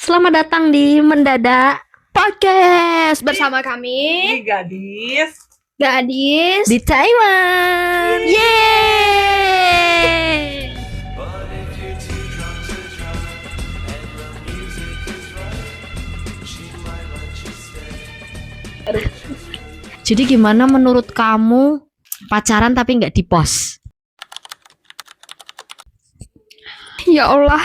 Selamat datang di Mendadak Podcast bersama kami gadis di Taiwan. Yeay! Jadi gimana menurut kamu pacaran tapi nggak di post? Ya Allah,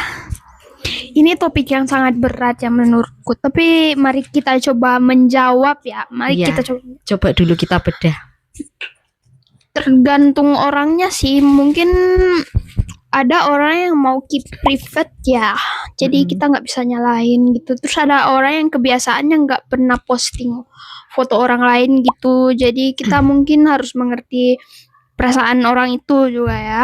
ini topik yang sangat berat ya menurutku. Tapi mari kita coba menjawab ya. Mari Iya. kita Coba dulu kita bedah. tergantung orangnya sih. Mungkin ada orang yang mau keep private ya. Jadi kita nggak bisa nyalahin gitu. Terus ada orang yang kebiasaannya nggak pernah posting foto orang lain gitu. Jadi kita mungkin harus mengerti perasaan orang itu juga ya.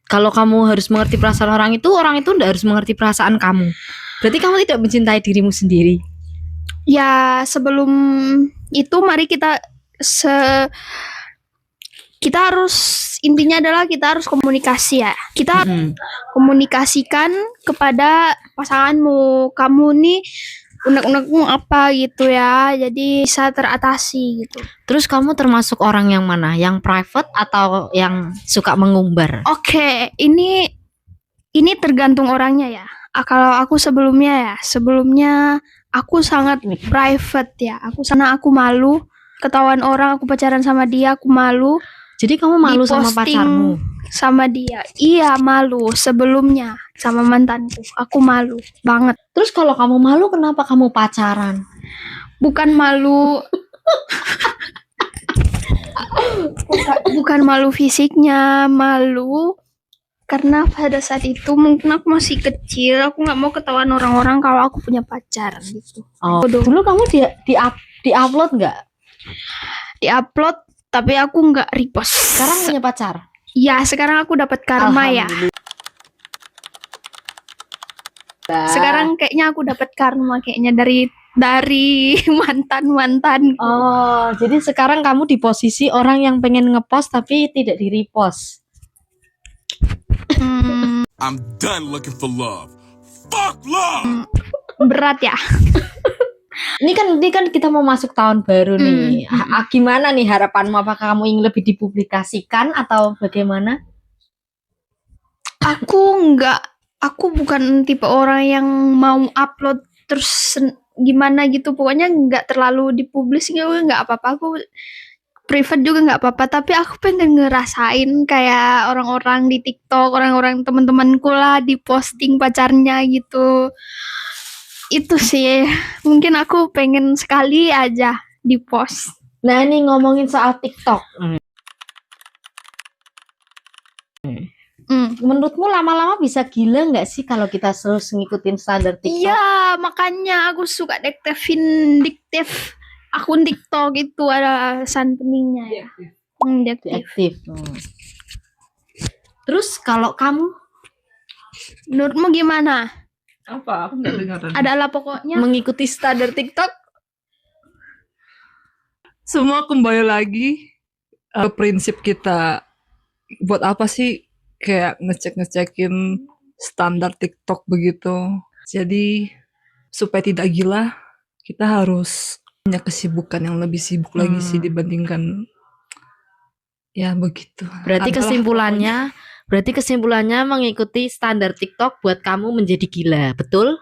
Kalau kamu harus mengerti perasaan orang itu nggak harus mengerti perasaan kamu. Berarti kamu tidak mencintai dirimu sendiri. Ya sebelum itu mari kita harus intinya adalah kita harus komunikasi ya. Kita komunikasikan kepada pasanganmu. Kamu nih unek-unekmu apa gitu ya. Jadi bisa teratasi gitu. Terus kamu termasuk orang yang mana? Yang private atau yang suka mengumbar? Oke, ini tergantung orangnya ya. Kalau aku sebelumnya aku sangat private ya. Aku malu ketahuan orang aku pacaran sama dia, aku malu. Jadi kamu malu sama Diposting pacarmu? Sama dia. Iya, malu sebelumnya sama mantanku. Aku malu banget. Terus kalau kamu malu kenapa kamu pacaran? Bukan malu bukan malu fisiknya, malu karena pada saat itu mungkin aku masih kecil, aku nggak mau ketahuan orang-orang kalau aku punya pacar gitu. Oh, dulu kamu di upload nggak? Di-upload tapi aku nggak repost. Sekarang punya pacar? Ya, sekarang aku dapat karma ya. Sekarang kayaknya aku dapat karma kayaknya dari mantan. Oh, jadi sekarang kamu di posisi orang yang pengen ngepost tapi tidak di repost. I'm done looking for love. Fuck love. Berat ya. Ini kan kita mau masuk tahun baru nih. Gimana nih harapanmu? Apakah kamu ingin lebih dipublikasikan atau bagaimana? Aku bukan tipe orang yang mau upload terus gimana gitu. Pokoknya nggak terlalu dipublis juga nggak apa-apa. Aku private juga nggak apa-apa. Tapi aku pengen ngerasain kayak orang-orang di TikTok, orang-orang teman-temanku lah di posting pacarnya gitu. Itu sih. Mungkin aku pengen sekali aja di post. Nah, ini ngomongin soal TikTok. Menurutmu lama-lama bisa gila nggak sih kalau kita terus ngikutin standar TikTok? Iya, makanya aku suka diktif akun TikTok itu ada santunnya ya. Aktif. Terus kalau kamu, Menurutmu gimana? Apa? Aku nggak dengar. Adalah pokoknya mengikuti standar TikTok? Semua kembali lagi ke prinsip kita. Buat apa sih kayak ngecekin standar TikTok begitu? Jadi supaya tidak gila, kita harus punya kesibukan yang lebih sibuk lagi sih dibandingkan ya begitu. Berarti Adalah kesimpulannya mengikuti standar TikTok buat kamu menjadi gila, betul?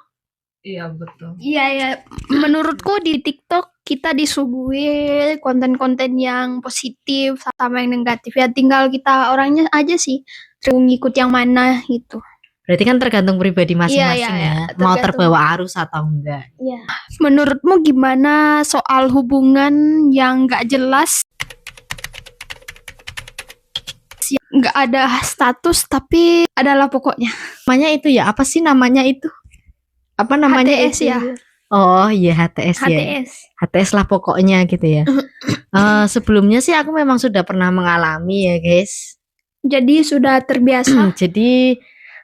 Iya betul. iya ya. Menurutku di TikTok kita disuguhi konten-konten yang positif sama yang negatif. Ya tinggal kita orangnya aja sih mau ngikut yang mana gitu. Berarti kan tergantung pribadi masing-masing Iya, ya, mau tergantung. terbawa arus atau enggak. Iya. Menurutmu gimana soal hubungan yang nggak jelas? Nggak ada status tapi adalah pokoknya. Namanya itu ya, apa sih namanya itu? Apa namanya HTS itu? ya. Oh iya, HTS ya. HTS. HTS lah pokoknya gitu ya. Sebelumnya sih aku memang sudah pernah mengalami ya guys. Jadi sudah terbiasa. Jadi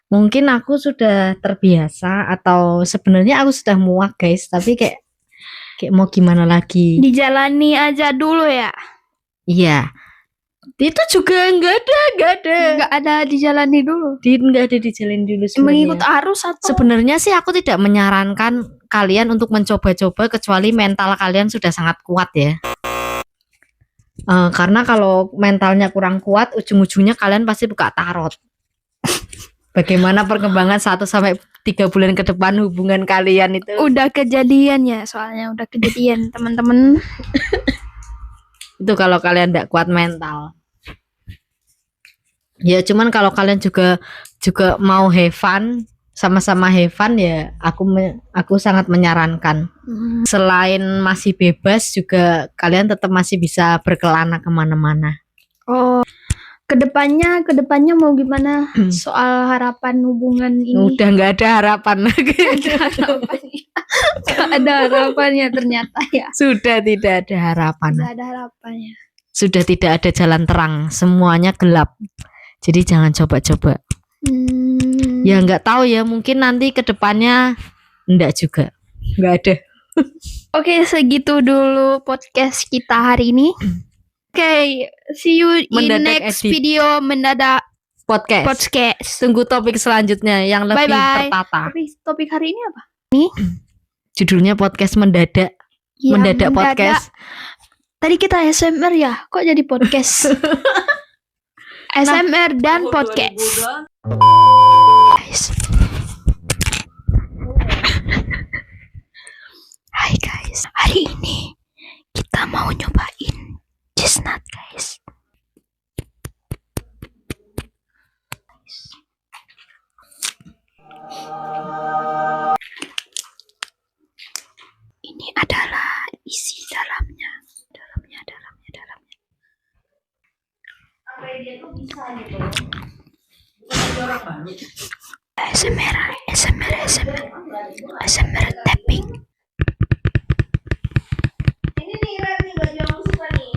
mungkin aku sudah terbiasa atau sebenarnya aku sudah muak guys. Tapi kayak mau gimana lagi? Dijalani aja dulu ya. Iya. Itu juga nggak ada. Nggak ada dijalani dulu. Nggak ada dijalin dulu Mengikut sebenarnya. arus atau Sebenarnya sih aku tidak menyarankan kalian untuk mencoba-coba kecuali mental kalian sudah sangat kuat ya. Karena kalau mentalnya kurang kuat, ujung-ujungnya kalian pasti buka tarot. Bagaimana perkembangan 1-3 bulan ke depan hubungan kalian itu? udah kejadian ya, soalnya udah kejadian teman-teman. Itu kalau kalian tidak kuat mental. Ya cuman kalau kalian juga mau have fun, sama-sama have fun ya, aku sangat menyarankan. Selain masih bebas juga kalian tetap masih bisa berkelana kemana-mana. Oh, kedepannya mau gimana soal harapan hubungan ini? Udah nggak ada harapan lagi. Nggak ada harapannya ternyata ya. Sudah tidak ada harapan. Nggak ada harapannya. Sudah tidak ada jalan terang, semuanya gelap. Jadi jangan coba-coba. Ya nggak tahu ya, mungkin nanti ke depannya enggak juga. Nggak ada. Oke, segitu dulu podcast kita hari ini. Oke, see you in Mendadak next edit. video mendadak Podcast. podcast. Tunggu topik selanjutnya yang lebih Bye-bye. tertata. Tapi topik hari ini apa? Judulnya podcast mendadak. Ya, Mendadak podcast. Tadi kita ASMR ya, kok jadi podcast? ASMR dan podcast. Guys. Hai guys, hari ini kita mau nyobain chestnut guys. Ini adalah isi dalamnya. ASMR tapping. Ini nih baju yang aku suka nih.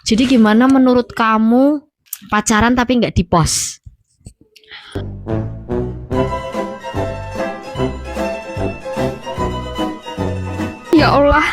Jadi gimana menurut kamu pacaran tapi nggak di post? Ya Allah,